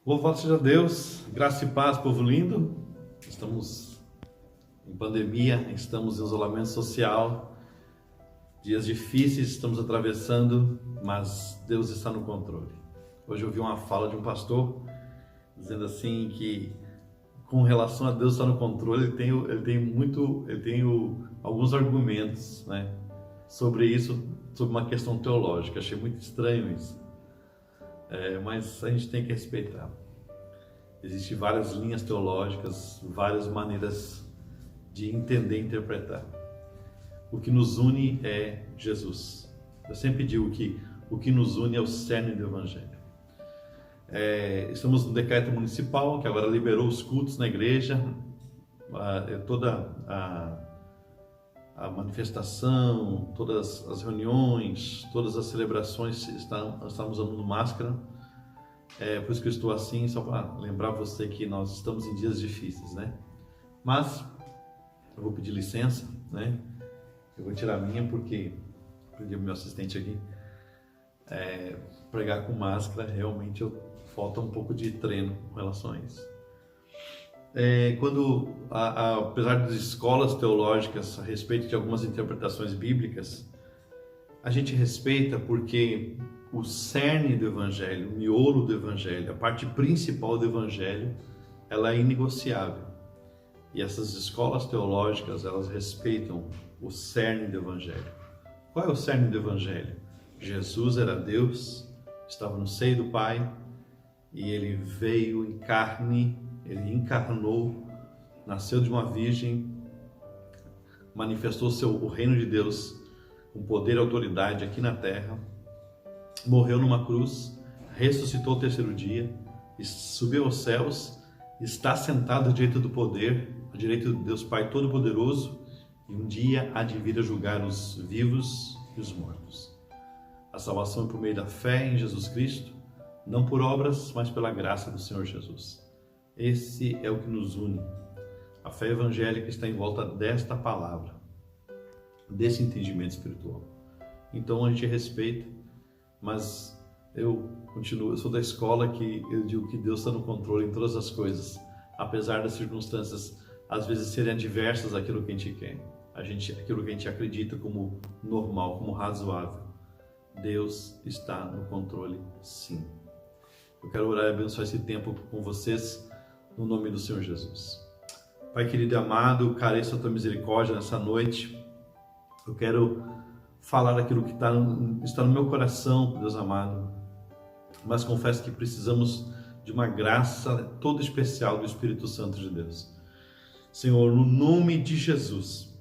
Louvado seja Deus, graça e paz, povo lindo. Estamos em pandemia, estamos em isolamento social, dias difíceis estamos atravessando, mas Deus está no controle. Hoje eu ouvi uma fala de um pastor dizendo assim que com relação a Deus estar no controle, ele tem alguns argumentos, né, sobre isso, sobre uma questão teológica. Achei muito estranho isso. Mas a gente tem que respeitar. Existem várias linhas teológicas, várias maneiras de entender e interpretar. O que nos une é Jesus. Eu sempre digo que o que nos une é o cerne do Evangelho. Estamos no decreto municipal, que agora liberou os cultos na igreja, toda a manifestação, todas as reuniões, todas as celebrações estamos usando máscara. Por isso que eu estou assim, só para lembrar você que nós estamos em dias difíceis, né? Mas eu vou pedir licença, né? Eu vou tirar a minha porque pedi o meu assistente aqui. Pregar com máscara, realmente falta um pouco de treino com relação a isso. Apesar das escolas teológicas a respeito de algumas interpretações bíblicas, a gente respeita porque o cerne do Evangelho, o miolo do Evangelho, a parte principal do Evangelho, ela é inegociável. E essas escolas teológicas, elas respeitam o cerne do Evangelho. Qual é o cerne do Evangelho? Jesus era Deus, estava no seio do Pai, e ele veio em carne, ele encarnou, nasceu de uma virgem, manifestou o reino de Deus com poder e autoridade aqui na terra, morreu numa cruz, ressuscitou ao terceiro dia, subiu aos céus, está sentado à direita do poder, à direita de Deus Pai Todo-Poderoso, e um dia há de vir a julgar os vivos e os mortos. A salvação é por meio da fé em Jesus Cristo, não por obras, mas pela graça do Senhor Jesus. Esse é o que nos une. A fé evangélica está em volta desta palavra, desse entendimento espiritual. Então a gente respeita, mas eu sou da escola que eu digo que Deus está no controle em todas as coisas, apesar das circunstâncias às vezes serem adversas àquilo que a gente quer, aquilo que a gente acredita como normal, como razoável. Deus está no controle, sim. Eu quero orar e abençoar esse tempo com vocês, no nome do Senhor Jesus. Pai querido e amado, careço a tua misericórdia nessa noite. Eu quero falar aquilo que está no meu coração, Deus amado, mas confesso que precisamos de uma graça toda especial do Espírito Santo de Deus. Senhor, no nome de Jesus,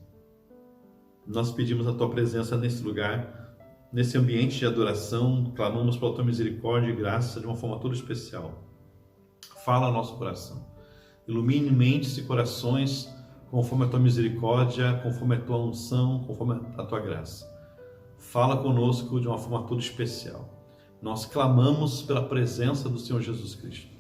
nós pedimos a tua presença nesse lugar, nesse ambiente de adoração, clamamos pela tua misericórdia e graça de uma forma toda especial. Fala ao nosso coração, ilumine mentes e corações conforme a tua misericórdia, conforme a tua unção, conforme a tua graça. Fala conosco de uma forma toda especial. Nós clamamos pela presença do Senhor Jesus Cristo.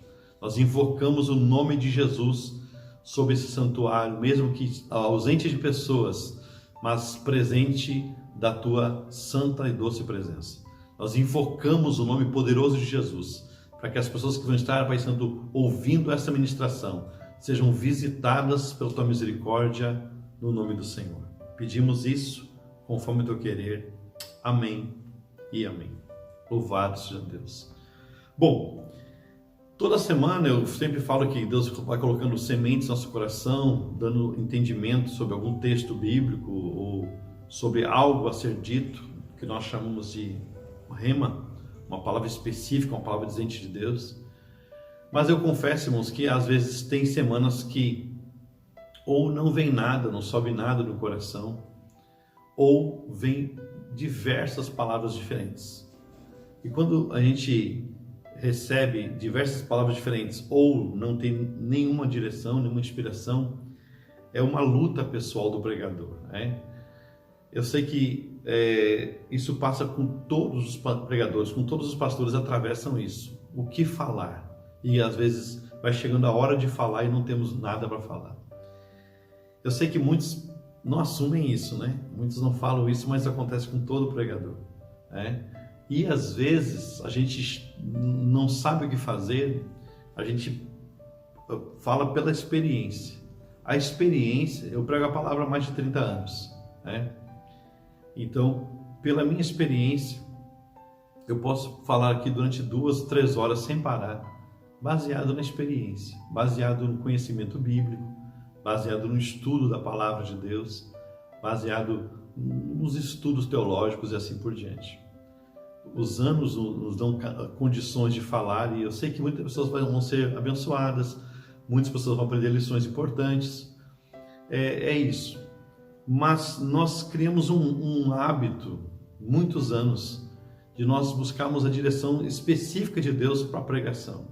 Nós invocamos o nome de Jesus sobre esse santuário, mesmo que ausente de pessoas, mas presente da tua santa e doce presença. Nós invocamos o nome poderoso de Jesus, para que as pessoas que vão estar, Pai Santo, ouvindo essa ministração, sejam visitadas pela tua misericórdia, no nome do Senhor. Pedimos isso conforme o teu querer. Amém e amém. Louvado seja Deus. Bom, toda semana eu sempre falo que Deus vai colocando sementes no nosso coração, dando entendimento sobre algum texto bíblico ou sobre algo a ser dito, que nós chamamos de rema, uma palavra específica, uma palavra dizente de Deus. Mas eu confesso, irmãos, que às vezes tem semanas que ou não vem nada, não sobe nada no coração, ou vem diversas palavras diferentes. E quando a gente recebe diversas palavras diferentes ou não tem nenhuma direção, nenhuma inspiração, é uma luta pessoal do pregador, né? Eu sei que isso passa com todos os pregadores, com todos os pastores atravessam isso. O que falar? E às vezes vai chegando a hora de falar e não temos nada para falar. Eu sei que muitos não assumem isso, né? Muitos não falam isso, mas acontece com todo pregador, né? E às vezes a gente não sabe o que fazer, a gente fala pela experiência. A experiência, eu prego a palavra há mais de 30 anos, né? Então, pela minha experiência, eu posso falar aqui durante 2, 3 horas sem parar, baseado na experiência, baseado no conhecimento bíblico, baseado no estudo da palavra de Deus, baseado nos estudos teológicos e assim por diante. Os anos nos dão condições de falar, e eu sei que muitas pessoas vão ser abençoadas, muitas pessoas vão aprender lições importantes, é isso. Mas nós criamos um hábito, muitos anos, de nós buscarmos a direção específica de Deus para a pregação.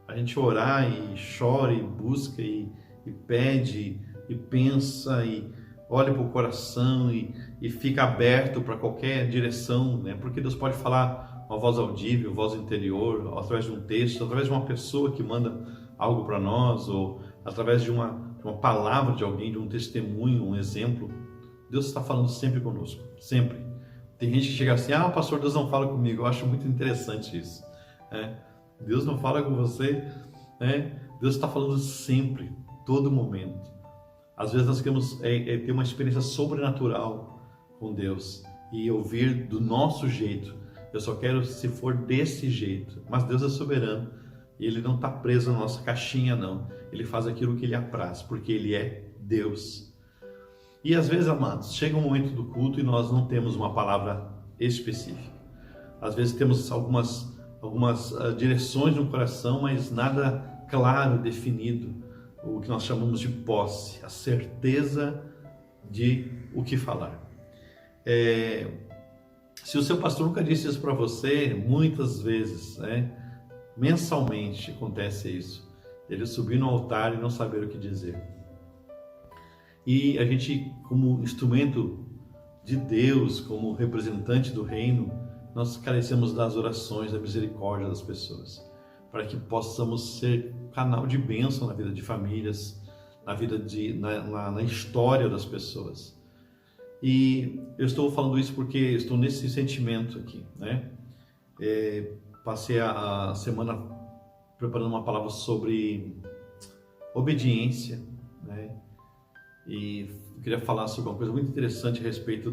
A gente orar e chora e busca e pede e pensa e olha para o coração e fica aberto para qualquer direção, né? Porque Deus pode falar uma voz audível, voz interior, através de um texto, através de uma pessoa que manda algo para nós, ou através de uma palavra de alguém, de um testemunho, um exemplo. Deus está falando sempre conosco, sempre. Tem gente que chega assim, pastor, Deus não fala comigo. Eu acho muito interessante isso. Deus não fala com você, né? Deus está falando sempre, todo momento. Às vezes nós queremos ter uma experiência sobrenatural com Deus e ouvir do nosso jeito. Eu só quero se for desse jeito. Mas Deus é soberano e Ele não está preso na nossa caixinha, não. Ele faz aquilo que Ele apraz, porque Ele é Deus. E às vezes, amados, chega um momento do culto e nós não temos uma palavra específica. Às vezes temos algumas direções no coração, mas nada claro, definido. O que nós chamamos de posse, a certeza de o que falar. Se o seu pastor nunca disse isso para você, muitas vezes, mensalmente acontece isso. Ele subir no altar e não saber o que dizer. E a gente, como instrumento de Deus, como representante do reino, nós carecemos das orações, da misericórdia das pessoas, para que possamos ser canal de bênção na vida de famílias, na história das pessoas. E eu estou falando isso porque estou nesse sentimento aqui, né? Passei a semana preparando uma palavra sobre obediência, né? E eu queria falar sobre uma coisa muito interessante a respeito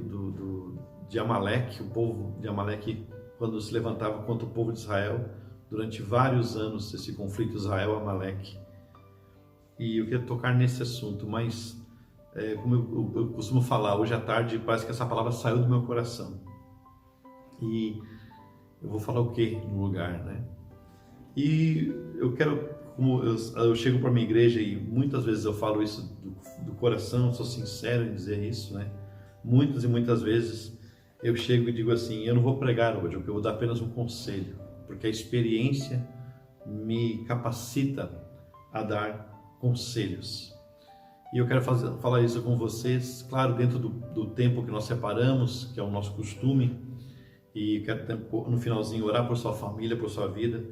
de Amaleque, o povo de Amaleque, quando se levantava contra o povo de Israel, durante vários anos, esse conflito Israel-Amaleque. E eu queria tocar nesse assunto, mas como eu costumo falar, hoje à tarde parece que essa palavra saiu do meu coração. E eu vou falar o que no lugar, né? E eu quero, como eu chego para a minha igreja e muitas vezes eu falo isso do coração, sou sincero em dizer isso, né? Muitas e muitas vezes eu chego e digo assim, eu não vou pregar hoje, eu vou dar apenas um conselho, porque a experiência me capacita a dar conselhos. E eu quero falar isso com vocês, claro, dentro do tempo que nós separamos, que é o nosso costume, e quero no finalzinho orar por sua família, por sua vida,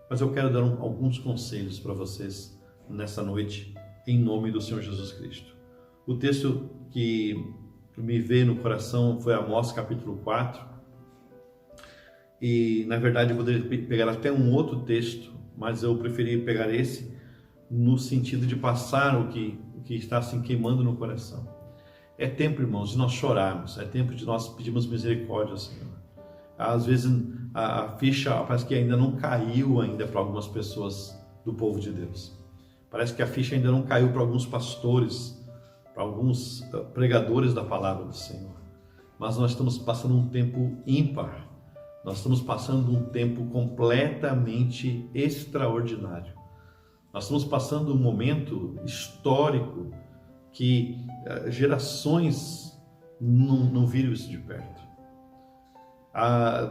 mas eu quero dar alguns conselhos para vocês nessa noite, em nome do Senhor Jesus Cristo. O texto que me veio no coração foi Amós capítulo 4, e na verdade eu poderia pegar até um outro texto, mas eu preferi pegar esse no sentido de passar o que está assim queimando no coração. É tempo, irmãos, de nós chorarmos, é tempo de nós pedirmos misericórdia ao Senhor. Às vezes a ficha parece que ainda não caiu ainda para algumas pessoas do povo de Deus. Parece que a ficha ainda não caiu para alguns pastores, para alguns pregadores da palavra do Senhor. Mas nós estamos passando um tempo ímpar. Nós estamos passando um tempo completamente extraordinário. Nós estamos passando um momento histórico que gerações não viram isso de perto.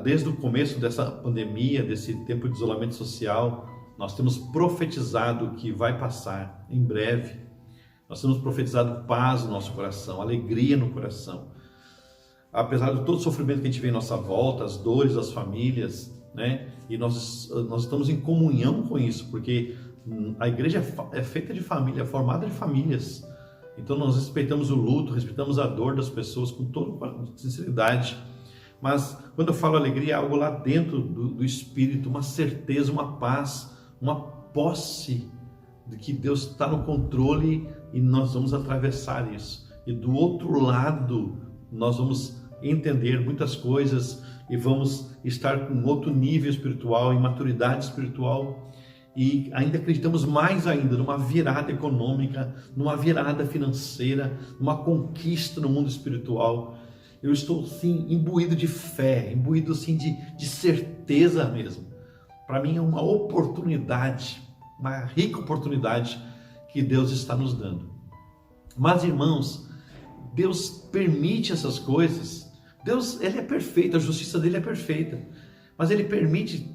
Desde o começo dessa pandemia, desse tempo de isolamento social, nós temos profetizado que vai passar em breve. Nós temos profetizado paz no nosso coração, alegria no coração. Apesar de todo o sofrimento que a gente vê em nossa volta, as dores das famílias, né? E nós estamos em comunhão com isso, porque a igreja é feita de família, é formada de famílias. Então nós respeitamos o luto, respeitamos a dor das pessoas com toda sinceridade. Mas quando eu falo alegria, é algo lá dentro do espírito, uma certeza, uma paz, uma posse de que Deus está no controle e nós vamos atravessar isso. E do outro lado, nós vamos entender muitas coisas e vamos estar com outro nível espiritual, em maturidade espiritual. E ainda acreditamos mais ainda numa virada econômica, numa virada financeira, numa conquista no mundo espiritual. Eu estou, sim, imbuído de fé, imbuído, assim, de certeza mesmo. Para mim é uma oportunidade, uma rica oportunidade que Deus está nos dando. Mas, irmãos, Deus permite essas coisas. Deus, Ele é perfeito, a justiça dele é perfeita. Mas Ele permite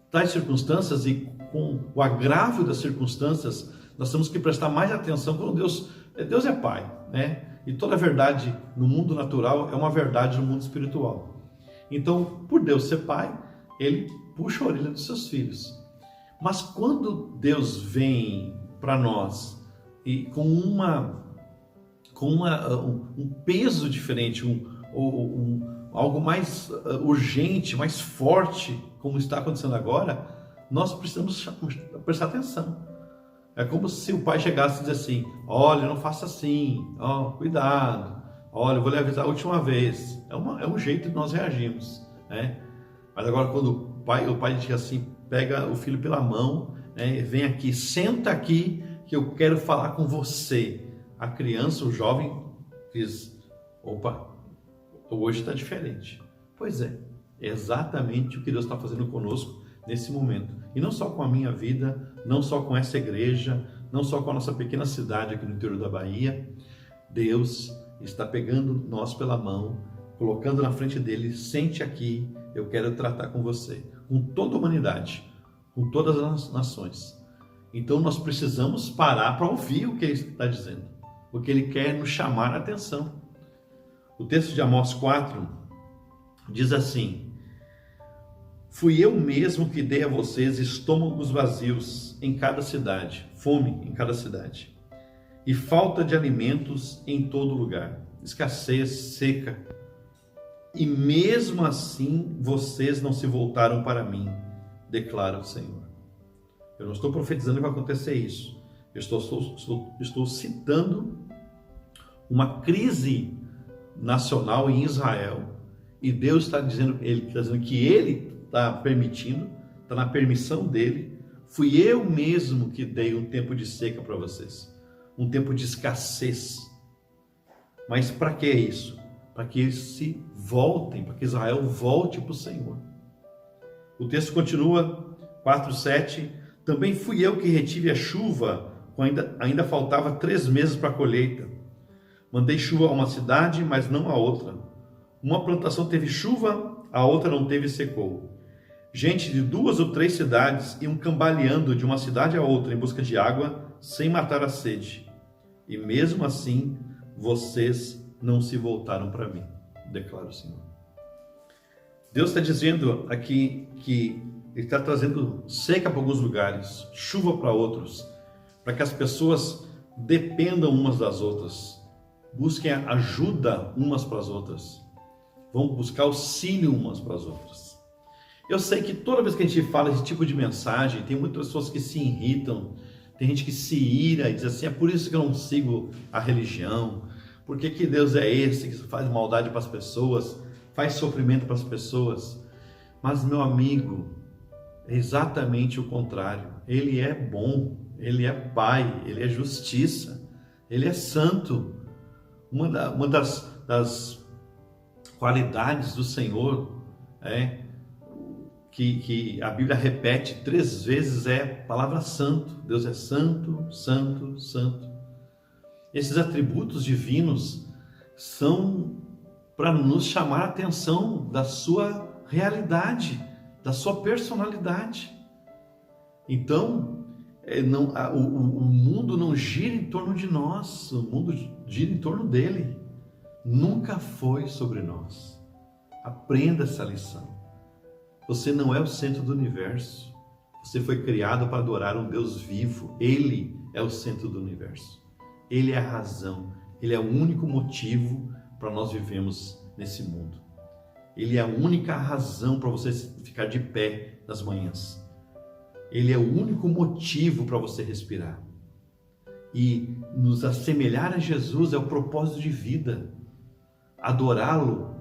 tais circunstâncias e com o agravio das circunstâncias, nós temos que prestar mais atenção quando Deus é Pai, né? E toda verdade no mundo natural é uma verdade no mundo espiritual. Então, por Deus ser Pai, Ele puxa a orelha dos seus filhos. Mas quando Deus vem para nós e com um peso diferente, algo mais urgente, mais forte, como está acontecendo agora, nós precisamos prestar atenção. É como se o pai chegasse e dissesse assim: olha, não faça assim, cuidado, olha, eu vou lhe avisar a última vez. É um jeito de nós reagirmos, né? Mas agora quando o pai diz assim, pega o filho pela mão, né, vem aqui, senta aqui que eu quero falar com você. A criança, o jovem diz: opa, hoje está diferente. Pois é exatamente o que Deus está fazendo conosco nesse momento. E não só com a minha vida, não só com essa igreja, não só com a nossa pequena cidade aqui no interior da Bahia. Deus está pegando nós pela mão, colocando na frente dele: sente aqui, eu quero tratar com você, com toda a humanidade, com todas as nações. Então nós precisamos parar para ouvir o que ele está dizendo, porque ele quer nos chamar a atenção. O texto de Amós 4 diz assim: fui eu mesmo que dei a vocês estômagos vazios em cada cidade, fome em cada cidade, e falta de alimentos em todo lugar, escassez, seca. E mesmo assim vocês não se voltaram para mim, declara o Senhor. Eu não estou profetizando que vai acontecer isso. Eu estou citando uma crise nacional em Israel. E Deus está dizendo que Ele está permitindo, está na permissão dele. Fui eu mesmo que dei um tempo de seca para vocês, um tempo de escassez. Mas para que isso? Para que eles se voltem, para que Israel volte para o Senhor. O texto continua, 4:7, também fui eu que retive a chuva, quando ainda faltava 3 meses para a colheita. Mandei chuva a uma cidade, mas não a outra. Uma plantação teve chuva, a outra não teve e secou. Gente de 2 ou 3 cidades iam cambaleando de uma cidade a outra em busca de água, sem matar a sede. E mesmo assim, vocês não se voltaram para mim, declara o Senhor. Deus está dizendo aqui que Ele está trazendo seca para alguns lugares, chuva para outros, para que as pessoas dependam umas das outras, busquem ajuda umas para as outras, vão buscar auxílio umas para as outras. Eu sei que toda vez que a gente fala esse tipo de mensagem, tem muitas pessoas que se irritam, tem gente que se ira e diz assim: é por isso que eu não sigo a religião, porque que Deus é esse que faz maldade para as pessoas, faz sofrimento para as pessoas. Mas, meu amigo, é exatamente o contrário. Ele é bom, Ele é Pai, Ele é justiça, Ele é santo. Uma das qualidades do Senhor que a Bíblia repete 3 vezes é a palavra santo. Deus é santo, santo, santo. Esses atributos divinos são para nos chamar a atenção da sua realidade, da sua personalidade. Então, o mundo não gira em torno de nós, o mundo gira em torno dele. Nunca foi sobre nós. Aprenda essa lição. Você não é o centro do universo. Você foi criado para adorar um Deus vivo. Ele é o centro do universo. Ele é a razão. Ele é o único motivo para nós vivermos nesse mundo. Ele é a única razão para você ficar de pé nas manhãs. Ele é o único motivo para você respirar. E nos assemelhar a Jesus é o propósito de vida. Adorá-lo,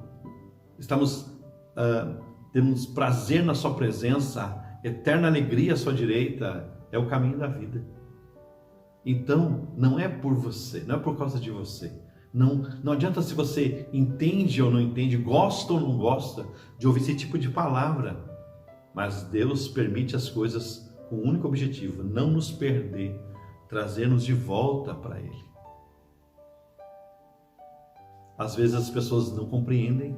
temos prazer na sua presença, eterna alegria à sua direita, é o caminho da vida. Então, não é por você, não é por causa de você. Não adianta se você entende ou não entende, gosta ou não gosta de ouvir esse tipo de palavra. Mas Deus permite as coisas com o único objetivo, não nos perder, trazer-nos de volta para Ele. Às vezes as pessoas não compreendem,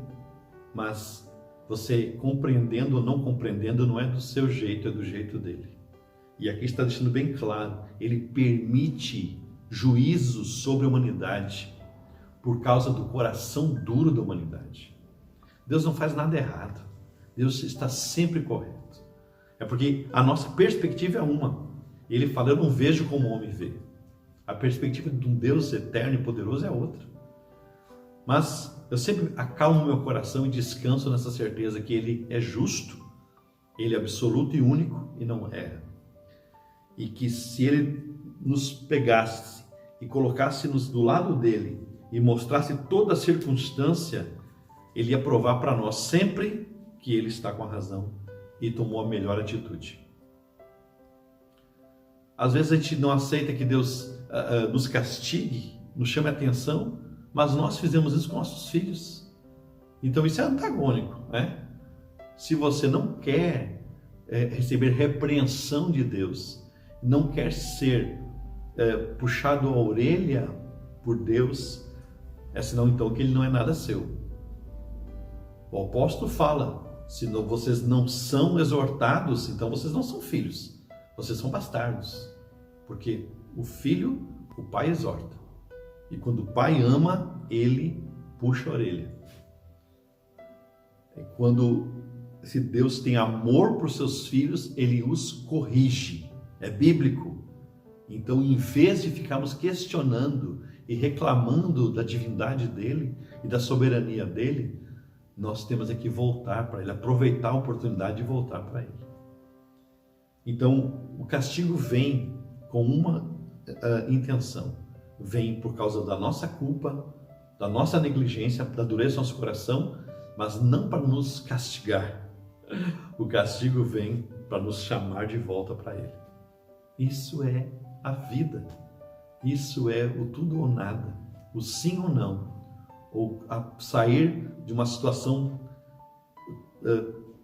mas você compreendendo ou não compreendendo não é do seu jeito, é do jeito dele. E aqui está deixando bem claro, ele permite juízos sobre a humanidade por causa do coração duro da humanidade. Deus não faz nada errado, Deus está sempre correto. É porque a nossa perspectiva é uma. Ele fala, eu não vejo como o homem vê. A perspectiva de um Deus eterno e poderoso é outra. Mas eu sempre acalmo meu coração e descanso nessa certeza que Ele é justo, Ele é absoluto e único e não erra. E que se Ele nos pegasse e colocasse-nos do lado dEle e mostrasse toda a circunstância, Ele ia provar para nós sempre que Ele está com a razão e tomou a melhor atitude. Às vezes a gente não aceita que Deus nos castigue, nos chame a atenção, mas nós fizemos isso com nossos filhos. Então isso é antagônico, né? Se você não quer receber repreensão de Deus, não quer ser puxado a orelha por Deus, é sinal então que Ele não é nada seu. O apóstolo fala, se vocês não são exortados, então vocês não são filhos, vocês são bastardos. Porque o filho, o pai exorta. E quando o pai ama, ele puxa a orelha. Se Deus tem amor por seus filhos, ele os corrige. É bíblico. Então, em vez de ficarmos questionando e reclamando da divindade dele e da soberania dele, nós temos que voltar para ele, aproveitar a oportunidade de voltar para ele. Então, o castigo vem com uma intenção. Vem por causa da nossa culpa, da nossa negligência, da dureza do nosso coração, mas não para nos castigar. O castigo vem para nos chamar de volta para Ele. Isso é a vida. Isso é o tudo ou nada, o sim ou não, ou sair de uma situação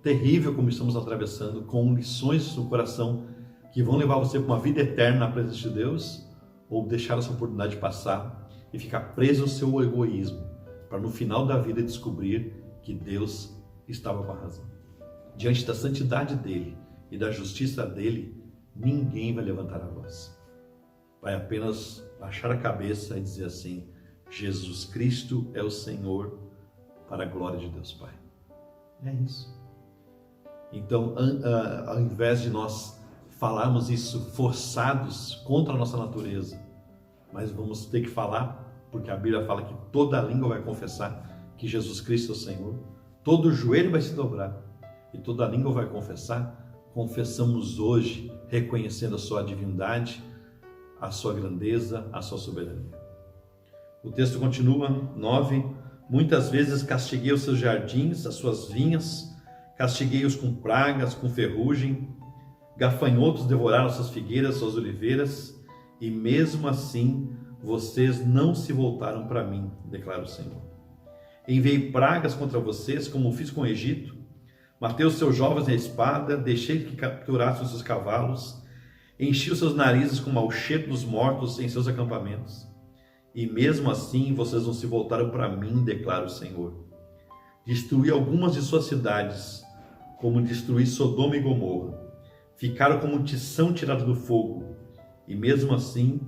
terrível como estamos atravessando, com lições no coração que vão levar você para uma vida eterna na presença de Deus, ou deixar essa oportunidade passar e ficar preso ao seu egoísmo, para no final da vida descobrir que Deus estava com a razão. Diante da santidade dele e da justiça dele, ninguém vai levantar a voz. Vai apenas baixar a cabeça e dizer assim: Jesus Cristo é o Senhor, para a glória de Deus Pai. É isso. Então, ao invés de nós falarmos isso forçados contra a nossa natureza, mas vamos ter que falar, porque a Bíblia fala que toda língua vai confessar que Jesus Cristo é o Senhor, todo joelho vai se dobrar e toda língua vai confessar. Confessamos hoje, reconhecendo a sua divindade, a sua grandeza, a sua soberania. O texto continua, 9: muitas vezes castiguei os seus jardins, as suas vinhas, castiguei-os com pragas, com ferrugem, gafanhotos devoraram suas figueiras, suas oliveiras, e mesmo assim vocês não se voltaram para mim, declara o Senhor. Enviei pragas contra vocês, como fiz com o Egito, matei os seus jovens à espada, deixei que capturassem os seus cavalos, enchi os seus narizes com mau cheiro dos mortos em seus acampamentos. E mesmo assim vocês não se voltaram para mim, declara o Senhor. Destruí algumas de suas cidades, como destruí Sodoma e Gomorra. Ficaram como tição tirado do fogo, e mesmo assim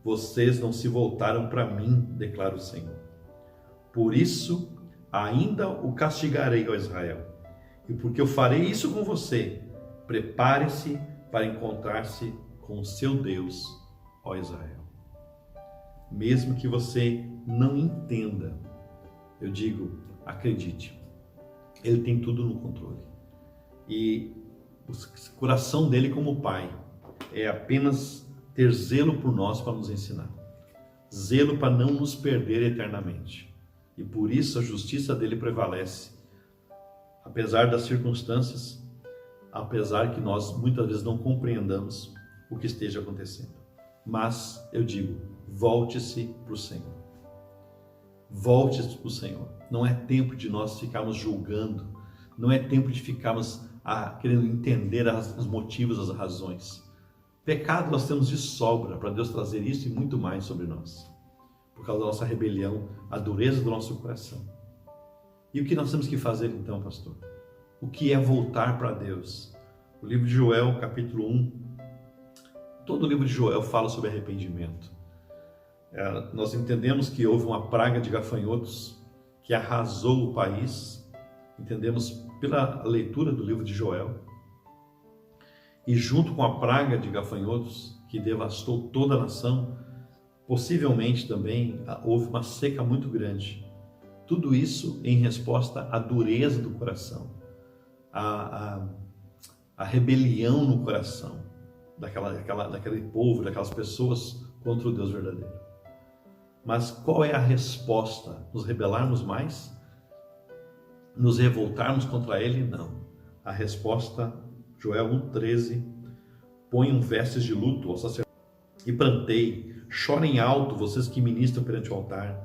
vocês não se voltaram para mim, declara o Senhor. Por isso ainda o castigarei, ó Israel, e porque eu farei isso com você, prepare-se para encontrar-se com o seu Deus, ó Israel. Mesmo que você não entenda, eu digo, acredite, Ele tem tudo no controle. E o coração dele como pai é apenas ter zelo por nós para nos ensinar. Zelo para não nos perder eternamente. E por isso a justiça dele prevalece. Apesar das circunstâncias, apesar que nós muitas vezes não compreendamos o que esteja acontecendo. Mas eu digo, volte-se para o Senhor. Volte-se para o Senhor. Não é tempo de nós ficarmos julgando. Não é tempo de ficarmos querendo entender os motivos, as razões. Pecado nós temos de sobra para Deus trazer isso e muito mais sobre nós. Por causa da nossa rebelião, a dureza do nosso coração. E o que nós temos que fazer então, pastor? O que é voltar para Deus? O livro de Joel, capítulo 1. Todo o livro de Joel fala sobre arrependimento. Nós entendemos que houve uma praga de gafanhotos que arrasou o país. Entendemos pela leitura do livro de Joel. E junto com a praga de gafanhotos que devastou toda a nação, possivelmente também houve uma seca muito grande. Tudo isso em resposta à dureza do coração, à rebelião no coração daquele povo, daquelas pessoas contra o Deus verdadeiro. Mas qual é a resposta? Nos rebelarmos mais? Nos revoltarmos contra ele? Não. A resposta, Joel 1,13, ponham vestes de luto ao sacerdote e plantei, chorem alto vocês que ministram perante o altar,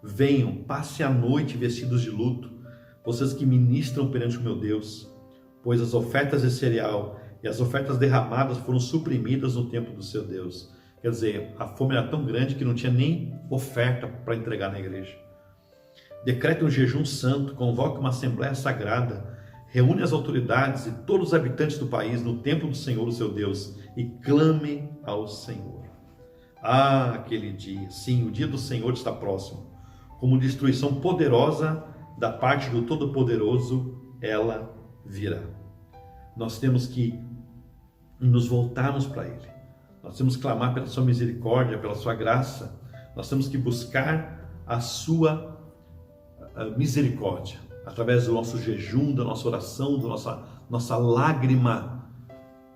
venham, passe a noite vestidos de luto, vocês que ministram perante o meu Deus, pois as ofertas de cereal e as ofertas derramadas foram suprimidas no templo do seu Deus. Quer dizer, a fome era tão grande que não tinha nem oferta para entregar na igreja. Decrete um jejum santo, convoque uma assembleia sagrada, reúne as autoridades e todos os habitantes do país no templo do Senhor, o seu Deus, e clame ao Senhor. Ah, aquele dia, sim, o dia do Senhor está próximo. Como destruição poderosa da parte do Todo-Poderoso, ela virá. Nós temos que nos voltarmos para Ele. Nós temos que clamar pela sua misericórdia, pela sua graça. Nós temos que buscar a sua misericórdia, através do nosso jejum, da nossa oração, da nossa lágrima.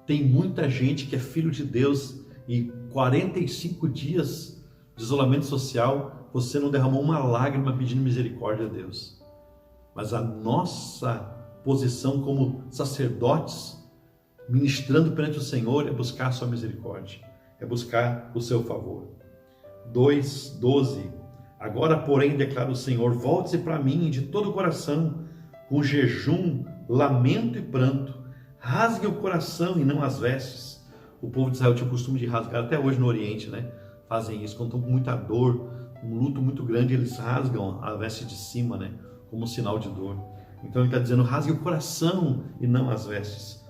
Tem muita gente que é filho de Deus e 45 dias de isolamento social, você não derramou uma lágrima pedindo misericórdia a Deus. Mas a nossa posição como sacerdotes, ministrando perante o Senhor, é buscar a sua misericórdia, é buscar o seu favor. 2:12. Agora, porém, declara o Senhor, volte-se para mim de todo o coração, com jejum, lamento e pranto, rasgue o coração e não as vestes. O povo de Israel tinha o costume de rasgar, até hoje no Oriente, né? Fazem isso, quando estão com muita dor, um luto muito grande, eles rasgam a veste de cima, né? Como um sinal de dor. Então ele está dizendo, rasgue o coração e não as vestes.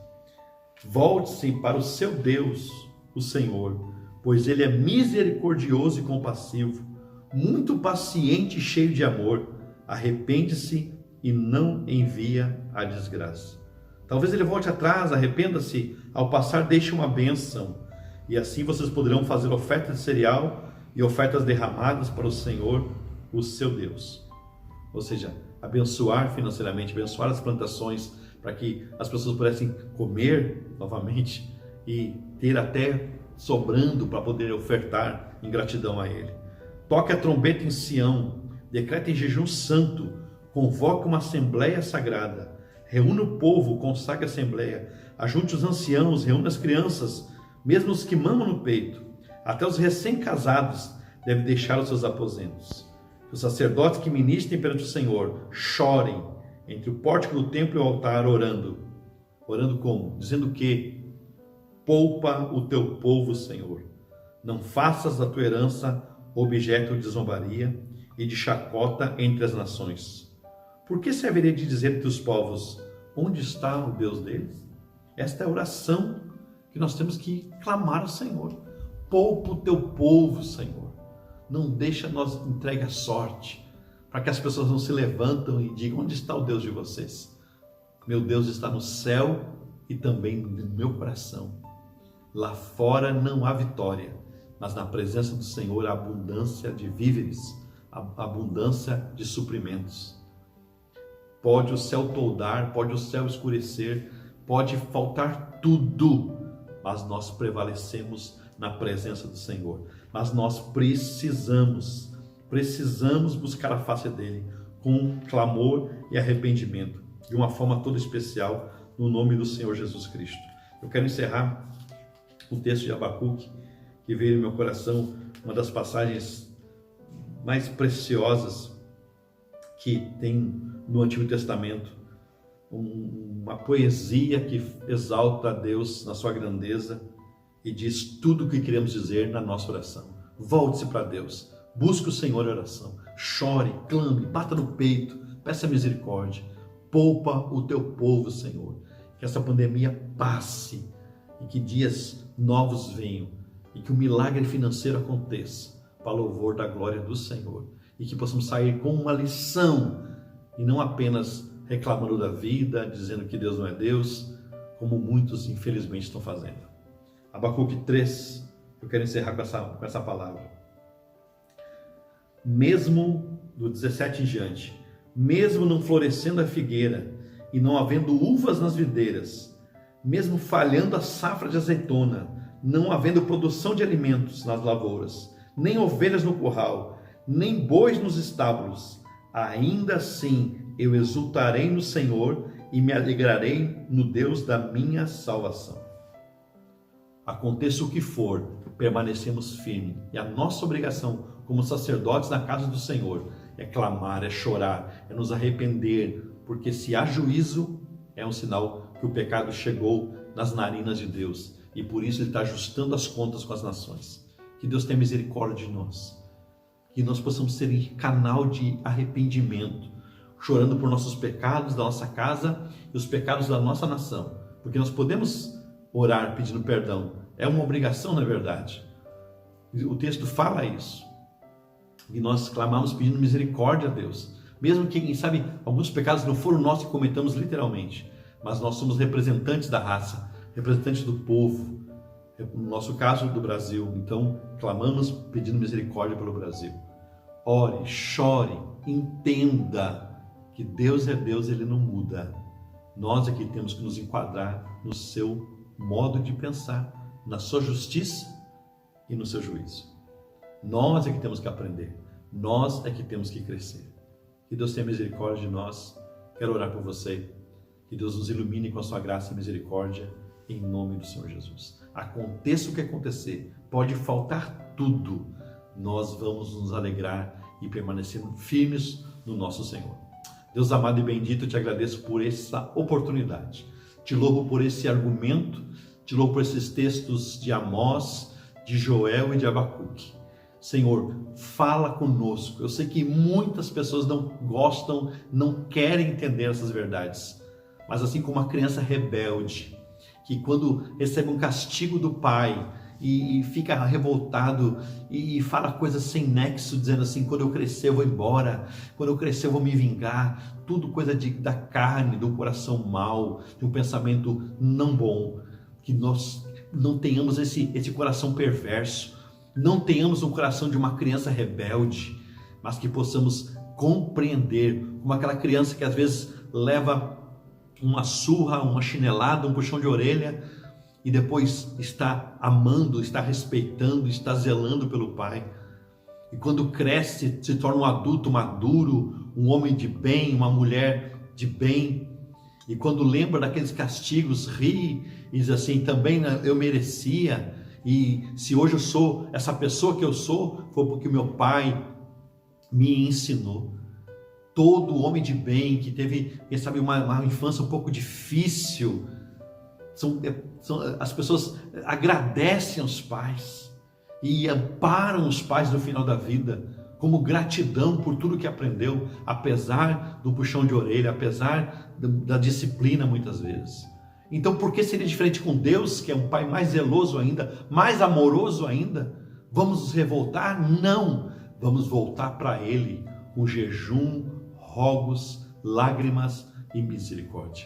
Volte-se para o seu Deus, o Senhor, pois Ele é misericordioso e compassivo, muito paciente e cheio de amor, arrepende-se e não envia a desgraça. Talvez Ele volte atrás, arrependa-se, ao passar deixe uma bênção, e assim vocês poderão fazer ofertas de cereal e ofertas derramadas para o Senhor, o seu Deus. Ou seja, abençoar financeiramente, abençoar as plantações, para que as pessoas pudessem comer novamente e ter até sobrando para poder ofertar em gratidão a Ele. Toque a trombeta em Sião, decrete em jejum santo, convoque uma assembleia sagrada, reúna o povo, consagre a assembleia, ajunte os anciãos, reúna as crianças, mesmo os que mamam no peito, até os recém-casados devem deixar os seus aposentos. Os sacerdotes que ministrem perante o Senhor chorem entre o pórtico do templo e o altar, orando. Orando como? Dizendo que poupa o teu povo, Senhor. Não faças da tua herança objeto de zombaria e de chacota entre as nações. Por que se haveria de dizer entre os povos, onde está o Deus deles? Esta é a oração que nós temos que clamar ao Senhor. Poupa o teu povo, Senhor. Não deixa nós entregue à sorte, para que as pessoas não se levantam e digam, onde está o Deus de vocês? Meu Deus está no céu e também no meu coração. Lá fora não há vitória, mas na presença do Senhor há abundância de víveres, abundância de suprimentos. Pode o céu toldar, pode o céu escurecer, pode faltar tudo, mas nós prevalecemos na presença do Senhor. Mas nós precisamos buscar a face dele com clamor e arrependimento, de uma forma toda especial, no nome do Senhor Jesus Cristo. Eu quero encerrar o texto de Abacuque, que veio no meu coração, uma das passagens mais preciosas que tem no Antigo Testamento, uma poesia que exalta a Deus na sua grandeza e diz tudo o que queremos dizer na nossa oração. Volte-se para Deus, busque o Senhor em oração, chore, clame, bata no peito, peça misericórdia, poupa o teu povo, Senhor, que essa pandemia passe e que dias novos venham e que o milagre financeiro aconteça para louvor da glória do Senhor e que possamos sair com uma lição e não apenas reclamando da vida, dizendo que Deus não é Deus, como muitos infelizmente estão fazendo. Abacuque 3, eu quero encerrar com essa palavra. Mesmo do 17 em diante, mesmo não florescendo a figueira e não havendo uvas nas videiras, mesmo falhando a safra de azeitona, não havendo produção de alimentos nas lavouras, nem ovelhas no curral, nem bois nos estábulos, ainda assim eu exultarei no Senhor e me alegrarei no Deus da minha salvação. Aconteça o que for, permanecemos firmes. E a nossa obrigação como sacerdotes na casa do Senhor é clamar, é chorar, é nos arrepender, porque se há juízo, é um sinal que o pecado chegou nas narinas de Deus. E por isso Ele está ajustando as contas com as nações. Que Deus tenha misericórdia de nós. Que nós possamos ser canal de arrependimento, chorando por nossos pecados da nossa casa e os pecados da nossa nação. Porque nós podemos orar pedindo perdão. É uma obrigação, na verdade. O texto fala isso. E nós clamamos pedindo misericórdia a Deus. Mesmo que, quem sabe, alguns pecados não foram nós que cometamos literalmente. Mas nós somos representantes da raça, representantes do povo. No nosso caso, do Brasil. Então, clamamos pedindo misericórdia pelo Brasil. Ore, chore, entenda que Deus é Deus, Ele não muda. Nós aqui temos que nos enquadrar no seu modo de pensar, na sua justiça e no seu juízo. Nós é que temos que aprender, nós é que temos que crescer. Que Deus tenha misericórdia de nós. Quero orar por você. Que Deus nos ilumine com a sua graça e misericórdia, em nome do Senhor Jesus. Aconteça o que acontecer, pode faltar tudo, nós vamos nos alegrar e permanecer firmes no nosso Senhor. Deus amado e bendito, eu te agradeço por essa oportunidade. Te louvo por esse argumento, te louvo por esses textos de Amós, de Joel e de Abacuque. Senhor, fala conosco. Eu sei que muitas pessoas não gostam, não querem entender essas verdades. Mas assim como uma criança rebelde, que quando recebe um castigo do pai e fica revoltado e fala coisas sem nexo, dizendo assim: quando eu crescer eu vou embora, quando eu crescer eu vou me vingar, tudo coisa da carne, do coração mau, de um pensamento não bom. Que nós não tenhamos esse coração perverso, não tenhamos um coração de uma criança rebelde, mas que possamos compreender, como aquela criança que às vezes leva uma surra, uma chinelada, um puxão de orelha, e depois está amando, está respeitando, está zelando pelo pai. E quando cresce, se torna um adulto maduro, um homem de bem, uma mulher de bem. E quando lembra daqueles castigos, ri e diz assim: também eu merecia. E se hoje eu sou essa pessoa que eu sou, foi porque meu pai me ensinou. Todo homem de bem que teve, quem sabe, uma infância um pouco difícil, as pessoas agradecem aos pais e amparam os pais no final da vida, como gratidão por tudo que aprendeu, apesar do puxão de orelha, apesar da disciplina muitas vezes. Então, por que seria diferente com Deus, que é um pai mais zeloso ainda, mais amoroso ainda? Vamos nos revoltar? Não! Vamos voltar para Ele com jejum, rogos, lágrimas e misericórdia.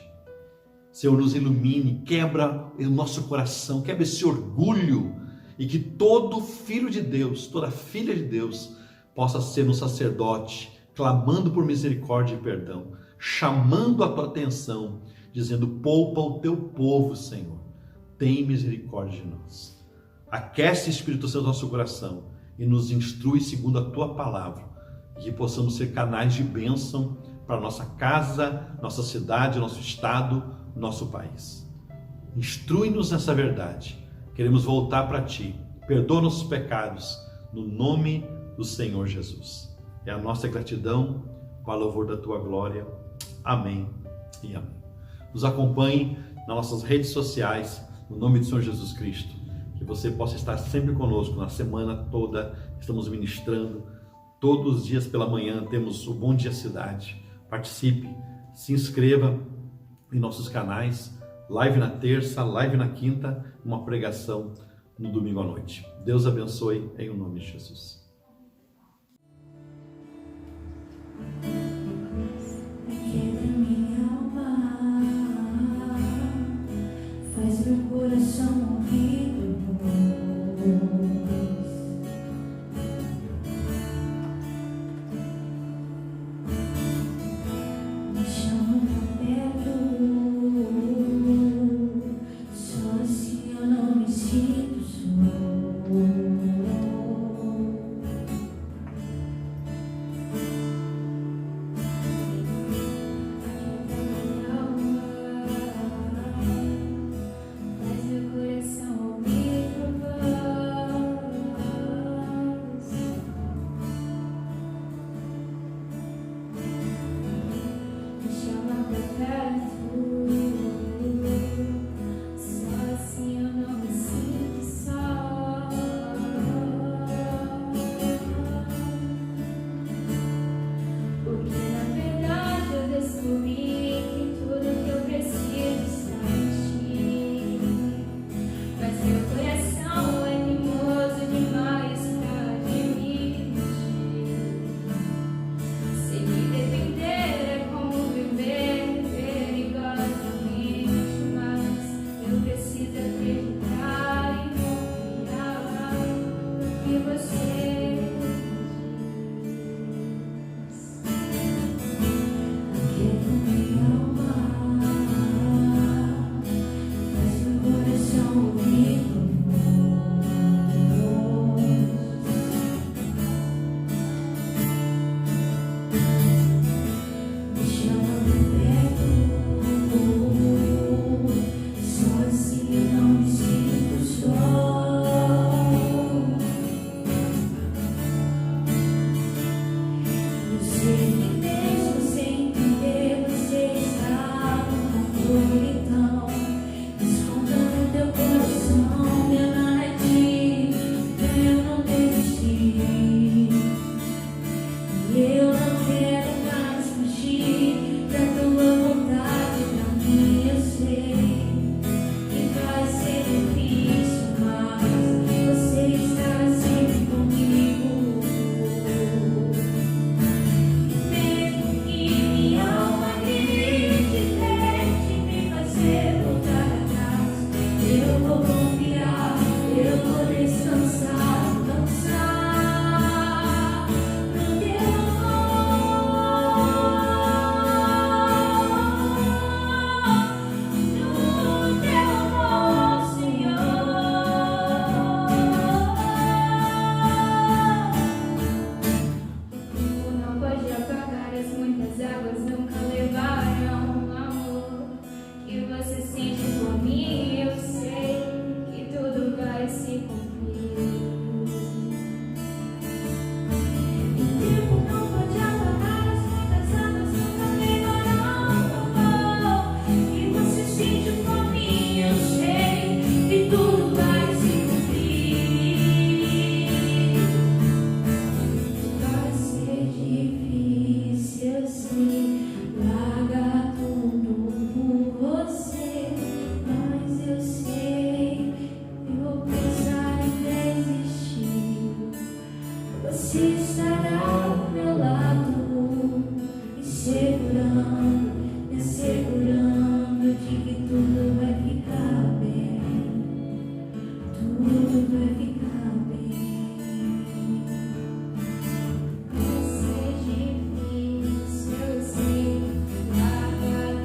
Senhor, nos ilumine, quebra o nosso coração, quebra esse orgulho, e que todo filho de Deus, toda filha de Deus, possa ser um sacerdote, clamando por misericórdia e perdão, chamando a tua atenção, dizendo: poupa o teu povo, Senhor, tem misericórdia de nós. Aquece, Espírito Santo, nosso coração e nos instrui segundo a tua palavra, e que possamos ser canais de bênção para nossa casa, nossa cidade, nosso estado, nosso país. Instrui-nos nessa verdade. Queremos voltar para ti. Perdoa nossos pecados, no nome do Senhor Jesus. É a nossa gratidão para o louvor da tua glória. Amém e amém. Nos acompanhe nas nossas redes sociais, no nome do Senhor Jesus Cristo. Que você possa estar sempre conosco na semana toda. Estamos ministrando todos os dias pela manhã. Temos o Bom Dia Cidade. Participe, se inscreva em nossos canais. Live na terça, live na quinta, uma pregação no domingo à noite. Deus abençoe em o nome de Jesus. Faz meu coração ouvir tua voz. Me chama pra perto, só assim eu não me sinto só.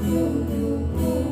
Tudo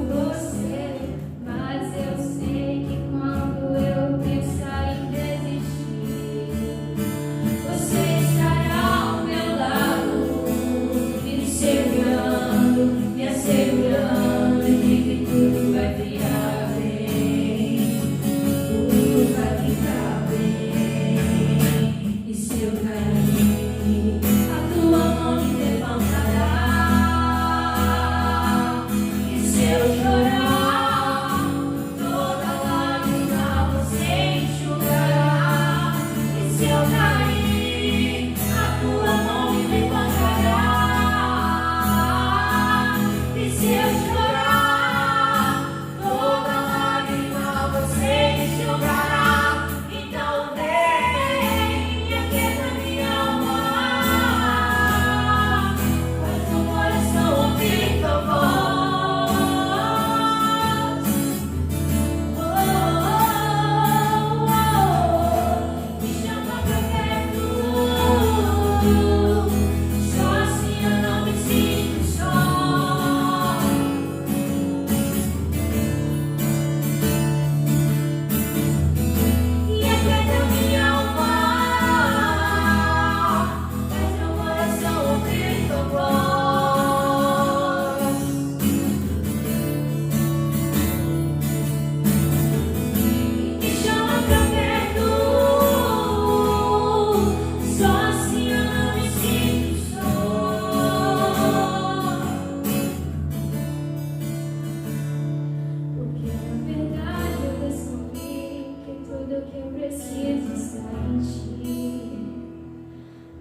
que eu preciso estar em ti.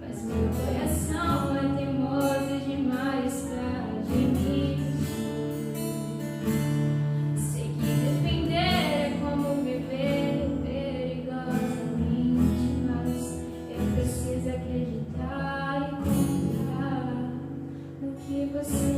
Mas meu coração é teimoso demais pra admitir. Sei que defender é como viver perigosamente, mas eu preciso acreditar e confiar no que você